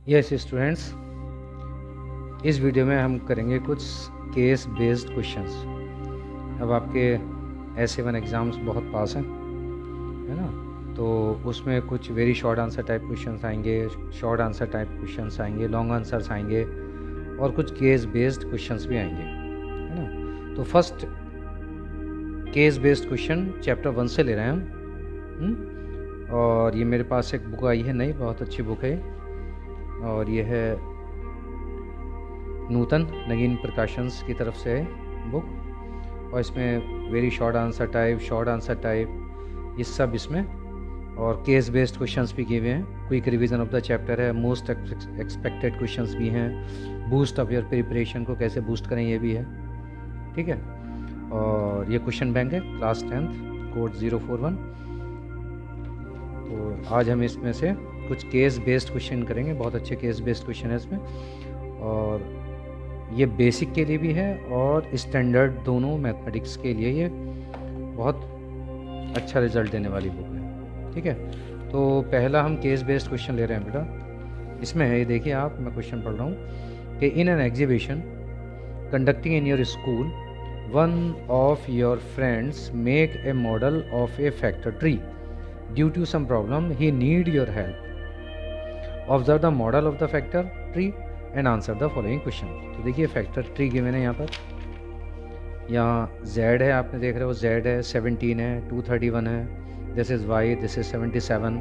Yes students, इस video में हम करेंगे कुछ केस बेस्ड क्वेश्चंस। अब आपके S7 एग्ज़ाम्स बहुत पास हैं, है ना? तो उसमें कुछ very short answer type questions आएंगे, शॉर्ट आंसर टाइप क्वेश्चंस आएंगे, लॉन्ग आंसर्स आएंगे और कुछ केस बेस्ड क्वेश्चंस भी आएंगे, है ना? तो first case based question chapter 1 से ले रहे हैं हम। और ये मेरे पास एक बुक आई है नई, बहुत अच्छी बुक है और ये है नूतन नगीन प्रकाशंस की तरफ से है बुक। और इसमें वेरी शॉर्ट आंसर टाइप ये सब इसमें, और केस बेस्ड क्वेश्चंस भी किए हुए हैं। Quick revision of the chapter है, मोस्ट एक्सपेक्टेड क्वेश्चंस भी हैं, बूस्ट ऑफ योर प्रिपरेशन को कैसे बूस्ट करें ये भी है, ठीक है। और ये क्वेश्चन बैंक है क्लास 10th कोड 041। तो आज हम इसमें से कुछ केस बेस्ड क्वेश्चन करेंगे, बहुत अच्छे केस बेस्ड क्वेश्चन है इसमें, और ये बेसिक के लिए भी है और स्टैंडर्ड दोनों मैथमेटिक्स के लिए ये बहुत अच्छा रिजल्ट देने वाली बुक है, ठीक है। तो पहला हम केस बेस्ड क्वेश्चन ले रहे हैं बेटा। इसमें है, ये देखिए आप, मैं क्वेश्चन पढ़ रहा हूँ कि in an exhibition conducting in your school one of your friends make a model of a factor tree due to some problem he need your help. Observe the model of the factor tree and answer the following question. तो देखिए factor tree given है यहाँ पर, यहाँ z है, आपने देख रहे हो z है, 17 है, 231 है, this is y, this is 77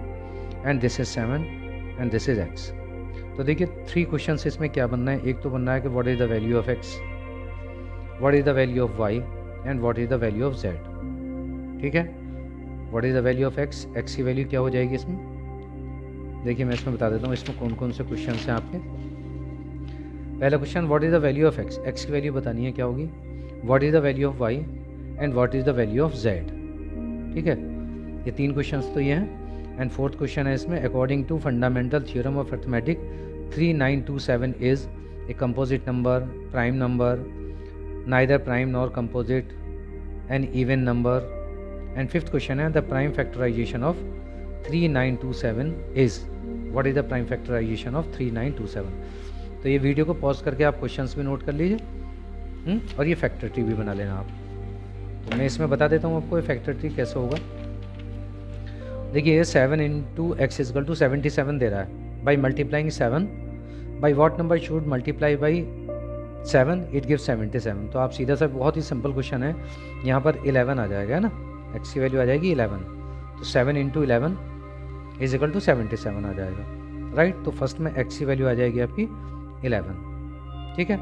and this is 7 and this is x। तो देखिए 3 क्वेश्चन इसमें क्या बनना है। एक तो बनना है कि what is the value of x, what is the value of y and what is the value of z, ठीक है। What is the value of x, x की वैल्यू क्या हो जाएगी इसमें, देखिए मैं इसमें बता देता हूँ इसमें कौन कौन से क्वेश्चन हैं आपके। पहला question, what is the value of x, x की वैल्यू बतानी है क्या होगी। What is the value of y and what is the value of z, ठीक है। ये 3 क्वेश्चंस तो ये हैं। एंड फोर्थ क्वेश्चन है इसमें, according to fundamental theorem of arithmetic 3927 is a composite number, prime number, neither prime nor composite, an even number. And fifth question है, the prime factorization of 3927 is, what is the prime factorization of 3927। तो ये video को pause करके आप questions भी note कर लीजिए और ये फैक्टर ट्री भी बना लेना आप। तो मैं इसमें बता देता हूँ आपको ये फैक्टर ट्री कैसे होगा। देखिए ये 7 इंटू एक्स इजकल टू 77 दे रहा है। By multiplying 7 by what number should multiply by 7 it give 77। तो आप सीधा सा, बहुत ही सिंपल क्वेश्चन है, यहाँ पर 11 आ जाएगा, है ना, एक्स की वैल्यू आ जाएगी 11। तो 7 इंटू 11 इज इक्वल टू 77 आ जाएगा, राइट। तो फर्स्ट में एक्स की वैल्यू आ जाएगी आपकी 11, ठीक है।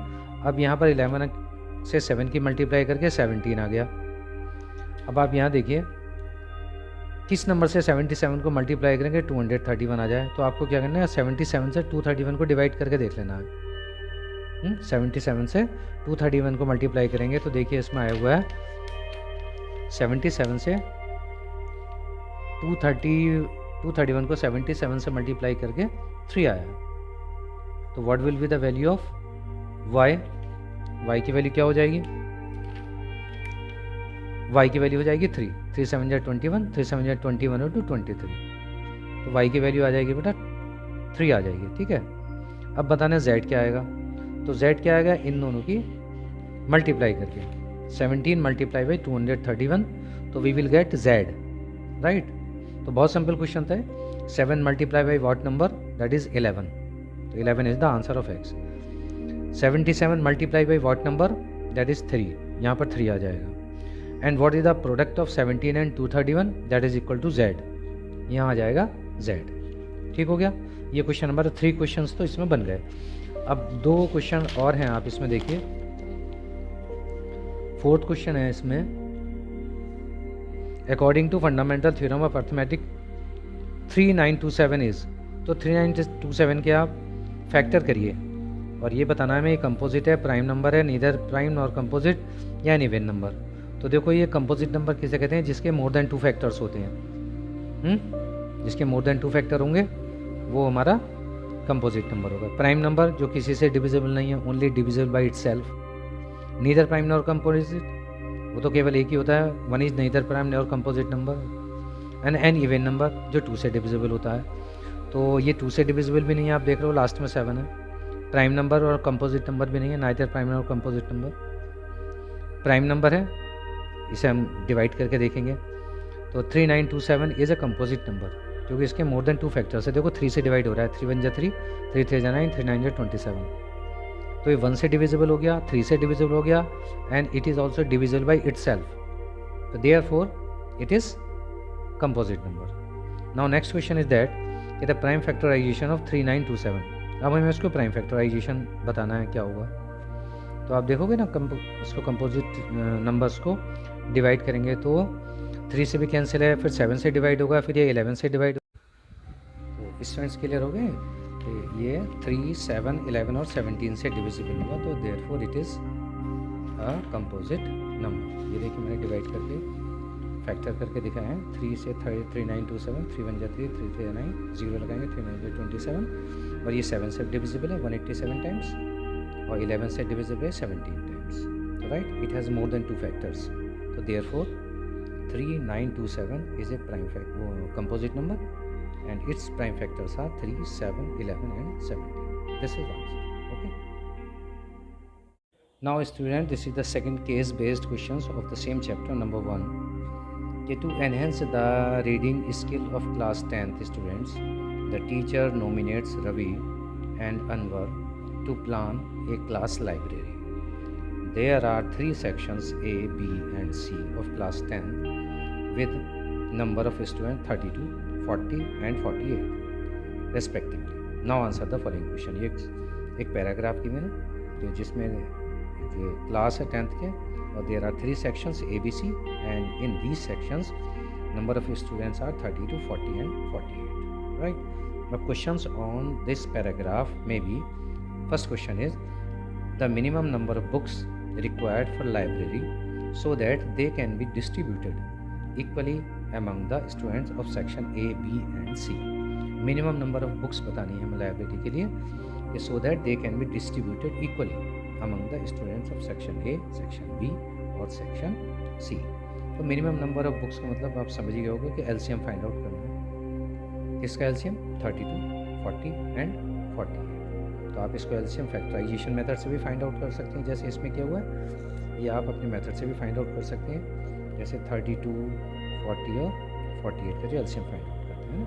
अब यहाँ पर 11 से 7 की मल्टीप्लाई करके 17 आ गया। अब आप यहाँ देखिए किस नंबर से 77 को मल्टीप्लाई करेंगे 231 आ जाए। तो आपको क्या करना है, 77 से 231 को डिवाइड करके देख लेना है। 77 से 231 को मल्टीप्लाई करेंगे तो देखिए इसमें आया हुआ है 77 से 231 को 77 से मल्टीप्लाई करके 3 आया। तो what will be the value of y, y की वैल्यू क्या हो जाएगी, y की वैल्यू हो जाएगी 3, 3 7 जा 21, 3 7 जा 21 और 2 23। तो y की वैल्यू आ जाएगी बेटा 3 आ जाएगी, ठीक है। अब बताना z क्या आएगा। तो z क्या आएगा, इन दोनों की मल्टीप्लाई करके 17 मल्टीप्लाई बाई 231, तो we will get z, right. तो बहुत सिंपल क्वेश्चन था। 7 multiply by what number, that is 11। तो 11 is the answer of x। 77 multiply by what number, that is 3, यहाँ पर 3 आ जाएगा। and what is the product of 17 and 231, that is equal to z, यहाँ आ जाएगा z, ठीक हो गया। ये क्वेश्चन नंबर 3 क्वेश्चंस तो इसमें बन गए। अब 2 क्वेश्चन और हैं, आप इसमें देखिए। फोर्थ क्वेश्चन है इसमें, according to fundamental theorem of arithmetic 3927 is. तो 3927 के आप फैक्टर करिए और ये बताना है मैं, ये कंपोजिट है, प्राइम नंबर है, नीदर प्राइम नॉर कंपोजिट या इवन नंबर। तो देखो ये कंपोजिट नंबर किसे कहते हैं, जिसके मोर देन 2 फैक्टर्स होते हैं। जिसके मोर देन 2 फैक्टर होंगे वो हमारा कंपोजिट नंबर होगा। प्राइम नंबर जो किसी से डिविजिबल नहीं है, only divisible by itself. Neither prime nor composite, वो तो केवल एक ही होता है, 1 is neither prime nor composite number. And an even number जो 2 से डिविजिबल होता है। तो ये 2 से डिविजिबल भी नहीं है, आप देख रहे हो लास्ट में 7 है। प्राइम नंबर और कंपोजिट नंबर भी नहीं है, नाइदर प्राइम नंबर और कंपोजिट नंबर। प्राइम नंबर है, इसे हम डिवाइड करके देखेंगे तो 3927 इज़ अ कंपोजिट नंबर, क्योंकि इसके मोर देन 2 फैक्टर्स है। देखो 3 से डिवाइड हो रहा है, 3 1 जा 3, 3 3 जा 9, 3 9 जा 27। तो ये 1 से डिविजिबल हो गया, 3 से डिविजिबल हो गया, and it is also divisible by itself, तो therefore it is composite number. Now next question is that the prime factorization of 3927। अब हमें इसको प्राइम फैक्टराइजेशन बताना है, क्या होगा। तो आप देखोगे ना, इसको कंपोजिट नंबर्स को डिवाइड करेंगे तो 3 से भी कैंसिल है, फिर 7 से डिवाइड होगा, फिर ये 11 से डिवाइड। तो स्टूडेंट्स क्लियर हो गए कि ये 3, 7, 11 और 17 से डिविजिबल होगा, तो therefore it is a composite number. ये देखिए मैंने डिवाइड करके फैक्टर करके दिखाया है। 3 से 3927, 3 1 जा 3, 3 3 जा 9, 0 लगाएंगे, 3 9 जा 27, और ये 7 से डिविजिबल है 187 टाइम्स, और 11 से डिविजिबल है 17 times, right. It has more than 2 factors, तो therefore 3927 is a prime composite number, and its prime factors are 3, 7, 11 and 17. This is the answer. Okay. Now student, this is the second case based questions of the same chapter, number 1. To enhance the reading skill of class 10th students, the teacher nominates Ravi and Anwar to plan a class library. There are 3 sections A, B and C of class 10 with number of students 32, 40 and 48 respectively. Now answer the following question. ये एक paragraph की मैंने, तो जिसमें class है 10th के, और there are 3 sections A, B, C, and in these sections number of students are 32, 40 and 48, right. Now questions on this paragraph may be, first question is the minimum number of books required for library so that they can be distributed equally among the students of section A, B and C. Minimum number of books बतानी है हमें library के लिए, so that they can be distributed equally among the students of section A, section B और section C. तो minimum number of books का मतलब आप समझ गए होंगे कि LCM फाइंड आउट करना है। किसका LCM? 32, 40 एंड 48। तो आप इसको LCM फैक्टराइजेशन मेथड से भी फाइंड आउट कर सकते हैं, जैसे इसमें क्या हुआ है, ये आप अपने मेथड से भी फाइंड आउट कर सकते हैं, जैसे 32, 40 और 48 का जो LCM फाइंड आउट करते हैं ना।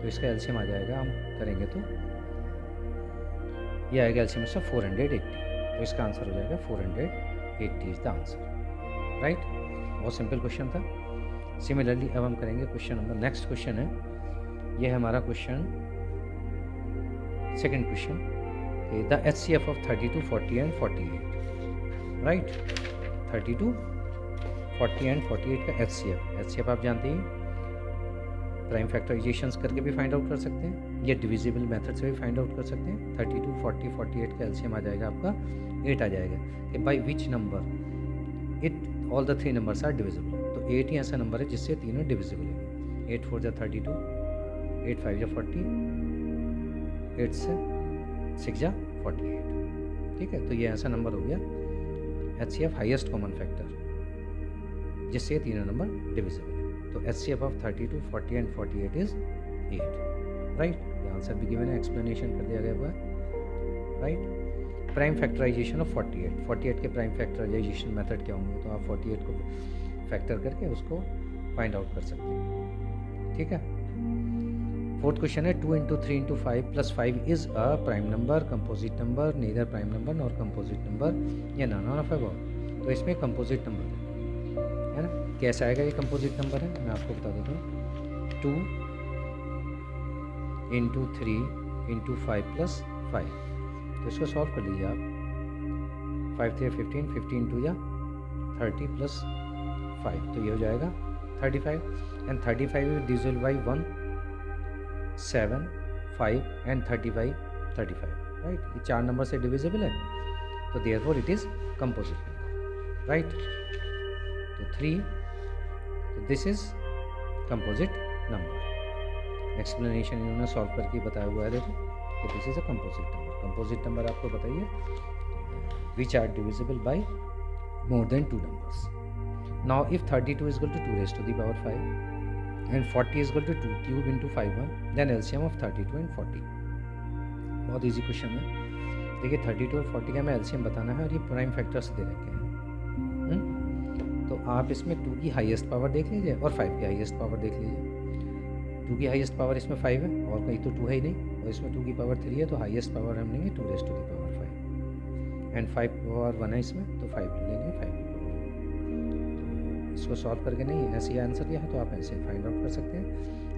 तो इसका LCM आ जाएगा, हम करेंगे तो ये आएगा LCM इसका 480। तो इसका आंसर हो जाएगा 480 इज द आंसर, राइट। बहुत सिंपल क्वेश्चन था। सिमिलरली अब हम करेंगे क्वेश्चन नंबर, नेक्स्ट क्वेश्चन है, ये है हमारा question, second question, the HCF of 32, 40 and 48, right. 32, 40 and 48 का HCF आप जानते हैं, प्राइम फैक्टराइजेशंस करके भी फाइंड आउट कर सकते हैं, ये डिविजिबल मेथड से भी फाइंड आउट कर सकते हैं। 32, 40, 48 का LCM आ जाएगा आपका 8 आ जाएगा, कि by which number it all the 3 numbers are divisible. तो 8 ही ऐसा नंबर है जिससे तीनों डिविजिबल है। 8 4 जा 32, 8 5 जा 40, 8 6 जा 48, ठीक है। तो ये ऐसा नंबर हो गया HCF हाईएस्ट कॉमन फैक्टर, जिससे तीनों नंबर डिविजिबल है। तो HCF of 32, 40 and 48 is 8, right. ये आंसर भी गिवन है, एक्सप्लेनेशन कर दिया गया हुआ है, राइट। प्राइम फैक्टराइजेशन ऑफ 48 के प्राइम फैक्टराइजेशन मेथड क्या होंगे, तो आप 48 को फैक्टर करके उसको फाइंड आउट कर सकते हैं, ठीक है। फोर्थ क्वेश्चन है 2 × 3 × 5 + 5 is a prime number, composite number, neither prime number nor composite number, या नॉन ऑफ अबव। तो इसमें कंपोजिट नंबर है ना। कैसा आएगा ये कंपोजिट नंबर है, मैं आपको बता देता हूँ। 2 × 3 × 5 + 5, तो इसको सॉल्व कर लीजिए आप। 5 3 15, 15 2 या 30 + 5, तो ये हो जाएगा 35, and 35 is divisible by 1, 7, 5 and 35, right. ये 4 नंबर से डिविजिबल है, तो therefore it is composite number, right. तो 3, तो this is composite number. Explanation इन्होंने सॉल्व करके बताया हुआ है, देखो कि this is a composite number. Composite number आपको बताइए which are divisible by more than 2 numbers. Now if 32 is equal to 2 raised to the power 5, and 40 is equal to 2 cube into 5 then LCM of 32 and 40। बहुत easy question है। देखिए 32 और 40 का हमें LCM बताना है और ये प्राइम फैक्टर्स दे रखे हैं। तो आप इसमें 2 की हाईएस्ट पावर देख लीजिए और 5 की हाईएस्ट पावर देख लीजिए। 2 की हाईएस्ट पावर इसमें 5 है और कहीं तो 2 है ही नहीं, और इसमें 2 की पावर 3 है, तो हाईएस्ट पावर हम लेंगे 2 raise to the power 5 and 5 power 1 है इसमें, तो 5 लेंगे 5 की पावर। तो इसको सॉल्व करके नहीं ऐसे ही आंसर दिया है तो आप ऐसे फाइंड आउट कर सकते हैं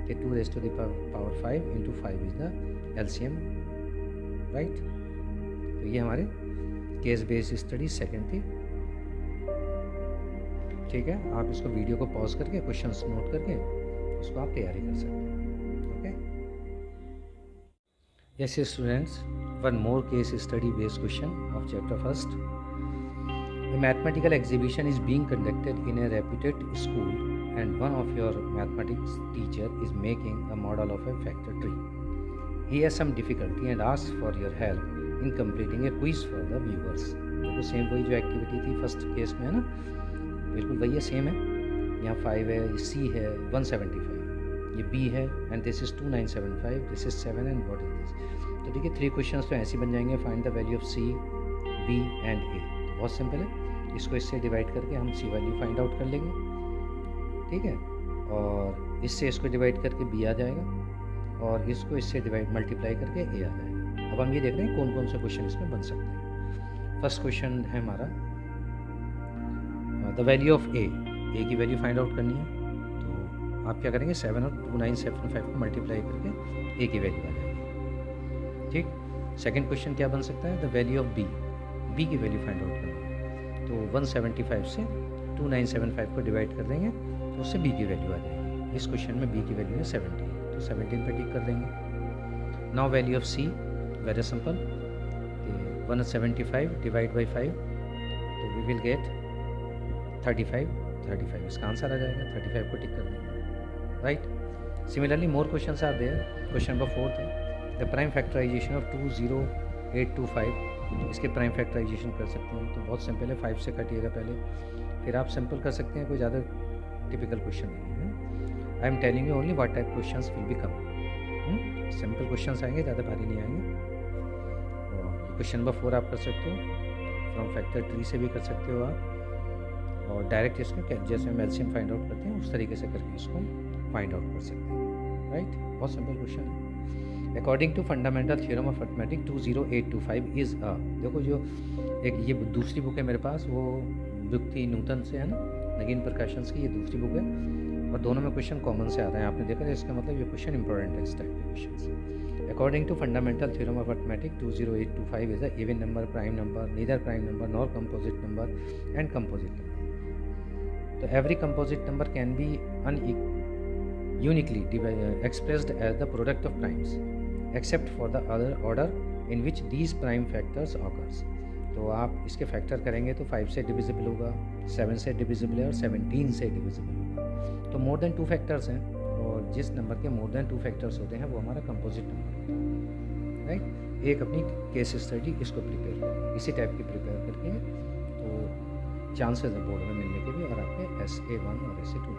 कि 2 raise to the power 5 into 5 is the LCM, right. तो ये हमारे केस बेस्ड स्टडी सेकंड थी। ठीक है, आप इसको वीडियो को पॉज करके क्वेश्चंस नोट करके उसको आप तैयारी कर सकते हैं। Okay, yes students, one more case study based question of chapter first. A mathematical exhibition is being conducted in a reputed school and one of your mathematics teacher is making a model of a factor tree. He has some difficulty and asks for your help in completing a quiz for the viewers. देखो same वही जो activity थी first case में है ना, बिल्कुल वही है, सेम है। यहाँ 5 है, C है 175, ये B है and this is 2975, this is 7 and what is this. तो देखिए 3 क्वेश्चंस तो ऐसे बन जाएंगे, find the value of C, B and A। बहुत सिंपल है, इसको इससे डिवाइड करके हम C वैल्यू फाइंड आउट कर लेंगे, ठीक है, और इससे इसको डिवाइड करके B आ जाएगा और इसको इससे डिवाइड मल्टीप्लाई करके A आ जाएगा। अब हम ये देख रहे हैं कौन कौन से क्वेश्चन इसमें बन सकते हैं। फर्स्ट क्वेश्चन है हमारा द वैल्यू ऑफ A की वैल्यू फाइंड आउट करनी है, तो आप क्या करेंगे 7 और 2975 को मल्टीप्लाई करके A की वैल्यू आ जाएगी, ठीक। सेकंड क्वेश्चन क्या बन सकता है, द वैल्यू ऑफ B की वैल्यू फाइंड आउट करनी है, तो 175 से 2975 को डिवाइड कर देंगे तो उससे B की वैल्यू आ जाएगी। इस क्वेश्चन में B की वैल्यू है 17, तो 17 पे टिक कर देंगे। Now value of C, very simple, 175 divide by 5, तो वी विल गेट 35 इसका आंसर आ जाएगा, 35 को टिक कर देंगे, right. Similarly more question are there. Question number 4 है द प्राइम फैक्टराइजेशन ऑफ 20825, इसके प्राइम फैक्टराइजेशन कर सकते हैं, तो बहुत सिंपल है, 5 से काटिएगा पहले, फिर आप सिंपल कर सकते हैं, कोई ज़्यादा टिपिकल क्वेश्चन नहीं है। I am telling you only what type questions will be come, simple questions आएंगे, ज़्यादा भारी नहीं आएंगे। और क्वेश्चन नंबर 4 आप कर सकते हो, फ्रॉम फैक्टर ट्री से भी कर सकते हो आप, और डायरेक्ट इसको जैसे हम एलसीएम फाइंड आउट करते हैं उस तरीके से करके इसको फाइंड आउट कर सकते हैं, राइट। बहुत सिंपल क्वेश्चन है। According to fundamental theorem of arithmetic 20825 is a, देखो जो एक ये दूसरी बुक है मेरे पास, वो बुक थी नूतन से, है ना, नगीन प्रकाशंस की, ये दूसरी बुक है और दोनों में क्वेश्चन कॉमन से आ रहे हैं, आपने देखा, इसका मतलब ये क्वेश्चन इंपॉर्टेंट है इस टाइप के question. According to fundamental theorem of arithmetic 20825 is a even number, prime number, neither prime number nor composite number and composite number. तो every composite number can be uniquely expressed as the product of primes except for the other order in which these prime factors occurs। तो आप इसके factor करेंगे तो 5 से divisible होगा, 7 से divisible है और 17 से डिविजिबल होगा। तो मोर देन 2 फैक्टर्स हैं और जिस नंबर के मोर देन 2 फैक्टर्स होते हैं वो हमारा कंपोजिट नंबर होता है, राइट। एक अपनी केस स्टडी इसको प्रिपेयर करें, इसी टाइप की प्रिपेयर करके, तो चांसेस है बोर्ड में मिलने के भी और आपके SA1 और SA2